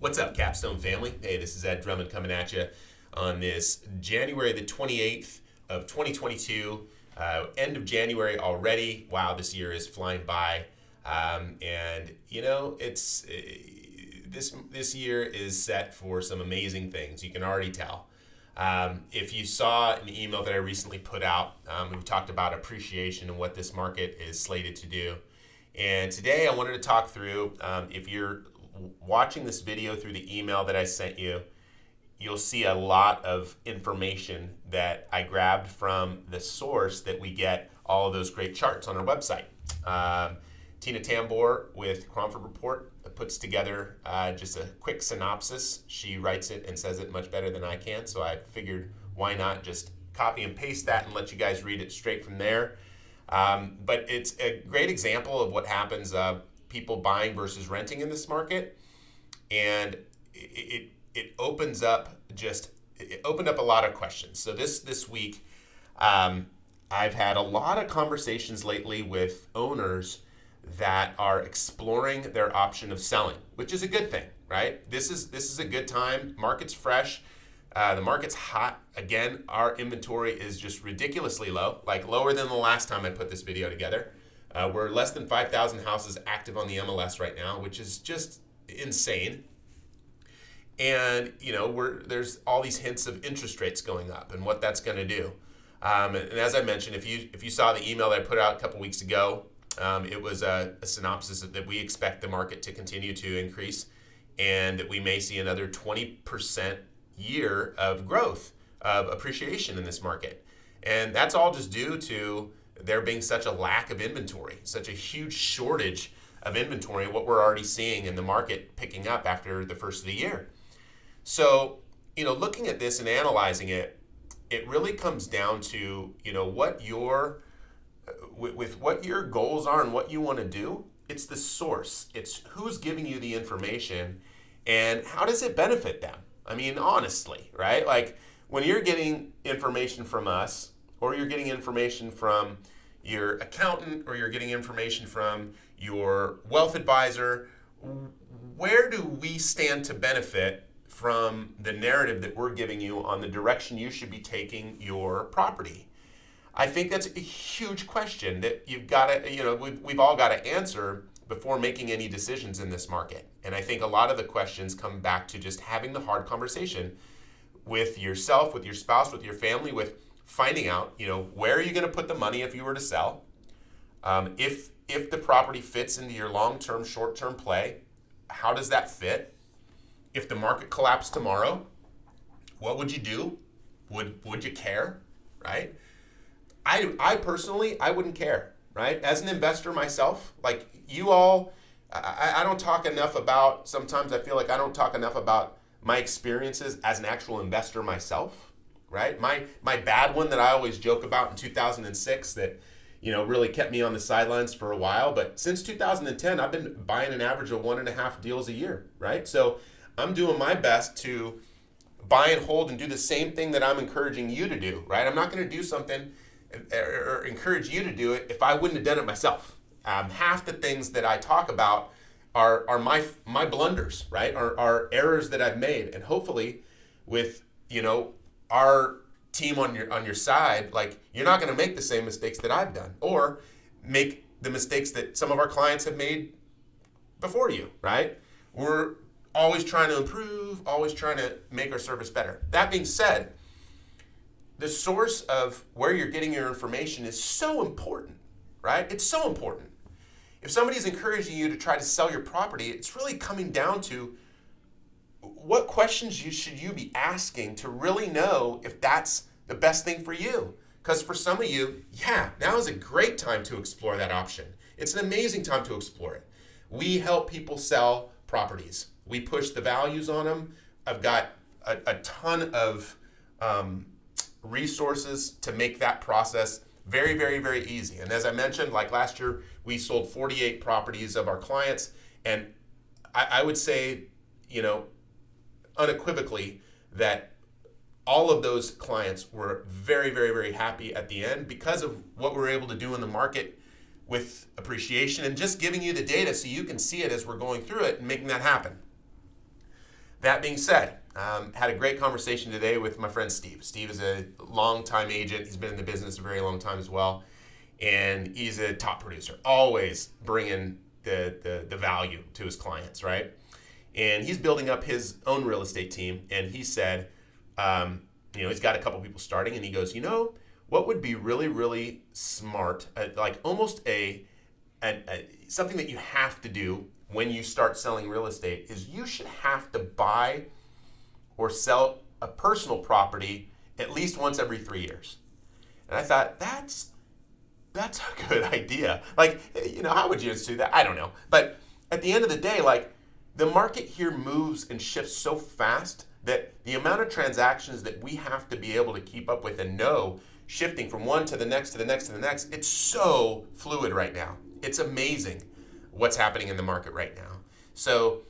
What's up, Capstone family? Hey, this is Ed Drummond coming at you on this January the 28th of 2022. End of January already. Wow, this year is flying by. And you know, it's this year is set for some amazing things. You can already tell. If you saw an email that I recently put out, we talked about appreciation and what this market is slated to do. And today I wanted to talk through, if you're watching this video through the email that I sent you, you'll see a lot of information that I grabbed from the source that we get all of those great charts on our website. Tina Tambor with Cromford Report puts together just a quick synopsis. She writes it and says it much better than I can, so I figured why not just copy and paste that and let you guys read it straight from there. But it's a great example of what happens, people buying versus renting in this market, and it opens up it opened up a lot of questions. So this week, I've had a lot of conversations lately with owners that are exploring their option of selling, which is a good thing, right? This is a good time. Market's fresh. The market's hot. Again, our inventory is just ridiculously low, like lower than the last time I put this video together. We're less than 5,000 houses active on the MLS right now, which is just insane. And you know, there's all these hints of interest rates going up and what that's going to do. And as I mentioned, if you saw the email that I put out a couple weeks ago, it was a synopsis that we expect the market to continue to increase, and that we may see another 20% year of growth, of appreciation in this market. And that's all just due to there being such a lack of inventory, such a huge shortage of inventory, what we're already seeing in the market picking up after the first of the year. So, looking at this and analyzing it, it really comes down to, what with what your goals are and what you want to do. It's the source. It's who's giving you the information and how does it benefit them? I mean, honestly, right? Like when you're getting information from us, or you're getting information from your accountant, or you're getting information from your wealth advisor, where do we stand to benefit from the narrative that we're giving you on the direction you should be taking your property? I think that's a huge question that you've got to, we've all got to answer before making any decisions in this market. And I think a lot of the questions come back to just having the hard conversation with yourself, with your spouse, with your family, with finding out, where are you going to put the money if you were to sell? If the property fits into your long-term, short-term play, how does that fit? If the market collapsed tomorrow, what would you do? Would you care, right? I personally, I wouldn't care, right? As an investor myself, like you all, I don't talk enough about, sometimes I feel like I don't talk enough about my experiences as an actual investor myself, right? My bad one that I always joke about in 2006 that, really kept me on the sidelines for a while. But since 2010, I've been buying an average of 1.5 deals a year, right? So I'm doing my best to buy and hold and do the same thing that I'm encouraging you to do, right? I'm not going to do something or encourage you to do it if I wouldn't have done it myself. Half the things that I talk about are my blunders, right? Are errors that I've made, and hopefully, with our team on your side, like you're not going to make the same mistakes that I've done, or make the mistakes that some of our clients have made before you, right? We're always trying to improve, always trying to make our service better. That being said, the source of where you're getting your information is so important, right? It's so important. If somebody's encouraging you to try to sell your property, it's really coming down to what questions should you be asking to really know if that's the best thing for you. Because for some of you, now is a great time to explore that option. It's an amazing time to explore it. We help people sell properties. We push the values on them. I've got a ton of resources to make that process very, very, very easy. And as I mentioned, like last year, we sold 48 properties of our clients. And I would say, unequivocally, that all of those clients were very, very, very happy at the end because of what we were able to do in the market with appreciation and just giving you the data so you can see it as we're going through it and making that happen. That being said, had a great conversation today with my friend Steve. Steve is a longtime agent. He's been in the business a very long time as well. And he's a top producer, always bringing the value to his clients, right? And he's building up his own real estate team. And he said, he's got a couple people starting, and he goes, what would be really, really smart, like almost a something that you have to do when you start selling real estate is you should have to buy or sell a personal property at least once every 3 years. And I thought, that's a good idea. Like, how would you do that? I don't know. But at the end of the day, like, the market here moves and shifts so fast that the amount of transactions that we have to be able to keep up with and know shifting from one to the next to the next to the next, it's so fluid right now. It's amazing what's happening in the market right now. So,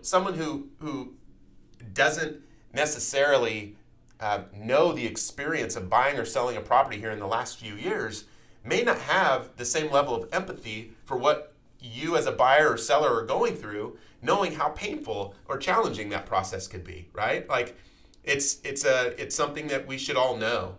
someone who doesn't necessarily know the experience of buying or selling a property here in the last few years may not have the same level of empathy for what you as a buyer or seller are going through, knowing how painful or challenging that process could be, right? Like, it's something that we should all know.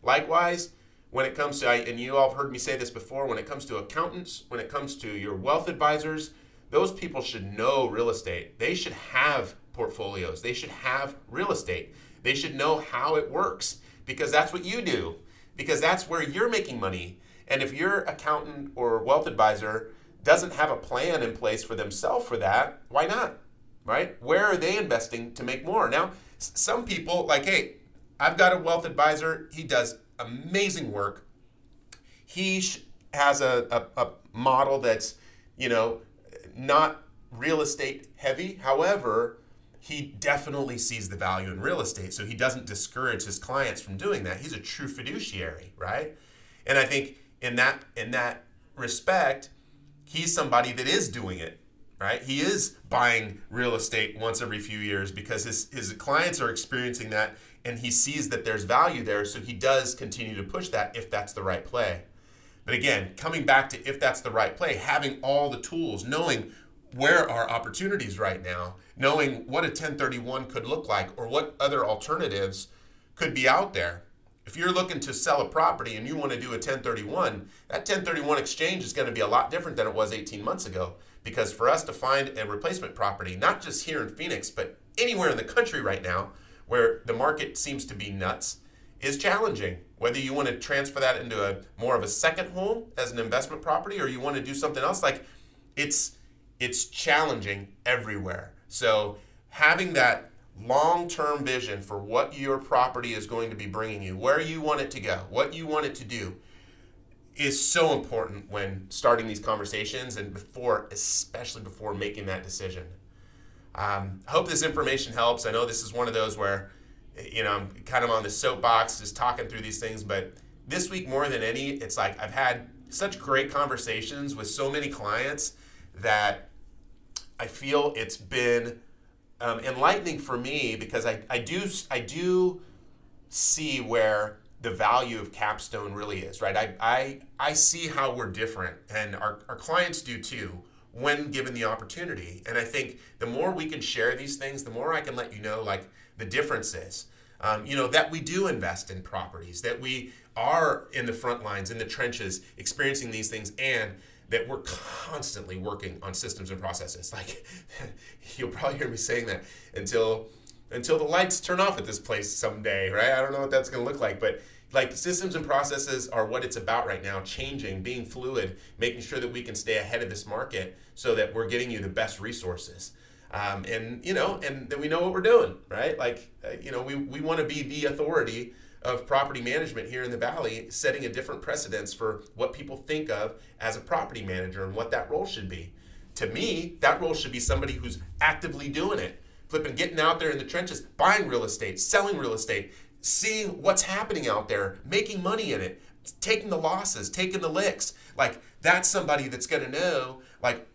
Likewise, when it comes to, and you all have heard me say this before, when it comes to accountants, when it comes to your wealth advisors, those people should know real estate. They should have portfolios. They should have real estate. They should know how it works, because that's what you do, because that's where you're making money. And if your accountant or wealth advisor doesn't have a plan in place for themselves for that, why not, right? Where are they investing to make more? Now, some people like, hey, I've got a wealth advisor. He does amazing work. He has a model that's, not real estate heavy. However, he definitely sees the value in real estate, so he doesn't discourage his clients from doing that. He's a true fiduciary, right? And I think in that respect, he's somebody that is doing it, right? He is buying real estate once every few years because his clients are experiencing that, and he sees that there's value there, so he does continue to push that if that's the right play. But again, coming back to if that's the right play, having all the tools, knowing where are opportunities right now, knowing what a 1031 could look like or what other alternatives could be out there. If you're looking to sell a property and you want to do a 1031, that 1031 exchange is going to be a lot different than it was 18 months ago. Because for us to find a replacement property, not just here in Phoenix, but anywhere in the country right now, where the market seems to be nuts, is challenging. Whether you want to transfer that into a more of a second home as an investment property, or you want to do something else, like it's challenging everywhere. So having that long-term vision for what your property is going to be bringing you, where you want it to go, what you want it to do, is so important when starting these conversations and especially before making that decision. I hope this information helps. I know this is one of those where, I'm kind of on the soapbox just talking through these things, but this week more than any, it's like I've had such great conversations with so many clients that I feel it's been enlightening for me, because I do see where the value of Capstone really is, right? I see how we're different, and our clients do too, when given the opportunity. And I think the more we can share these things, the more I can let you know, like, the differences. That we do invest in properties, that we are in the front lines, in the trenches, experiencing these things, and that we're constantly working on systems and processes. Like, you'll probably hear me saying that until the lights turn off at this place someday, right? I don't know what that's going to look like, but like, systems and processes are what it's about right now, changing, being fluid, making sure that we can stay ahead of this market so that we're getting you the best resources. And then we know what we're doing, right? Like, we want to be the authority of property management here in the Valley, setting a different precedence for what people think of as a property manager and what that role should be. To me, that role should be somebody who's actively doing it, getting out there in the trenches, buying real estate, selling real estate, seeing what's happening out there, making money in it, taking the losses, taking the licks. Like, that's somebody that's going to know, like,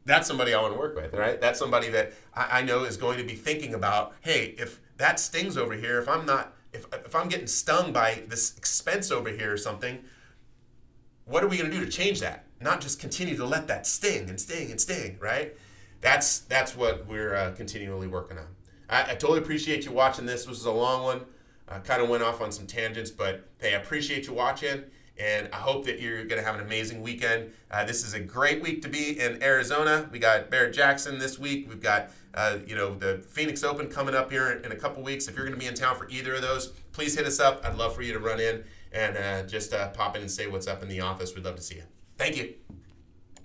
that's somebody I want to work with, right? That's somebody that I know is going to be thinking about, hey, if that stings over here, if I'm getting stung by this expense over here or something, what are we going to do to change that? Not just continue to let that sting and sting and sting, right? that's what we're continually working on. I totally appreciate you watching this. This was a long one. I kind of went off on some tangents, but hey, I appreciate you watching, and I hope that you're going to have an amazing weekend. This is a great week to be in Arizona. We got Barrett Jackson this week. We've got the Phoenix Open coming up here in a couple weeks. If you're going to be in town for either of those, please hit us up. I'd love for you to run in and just pop in and say what's up in the office. We'd love to see you. Thank you.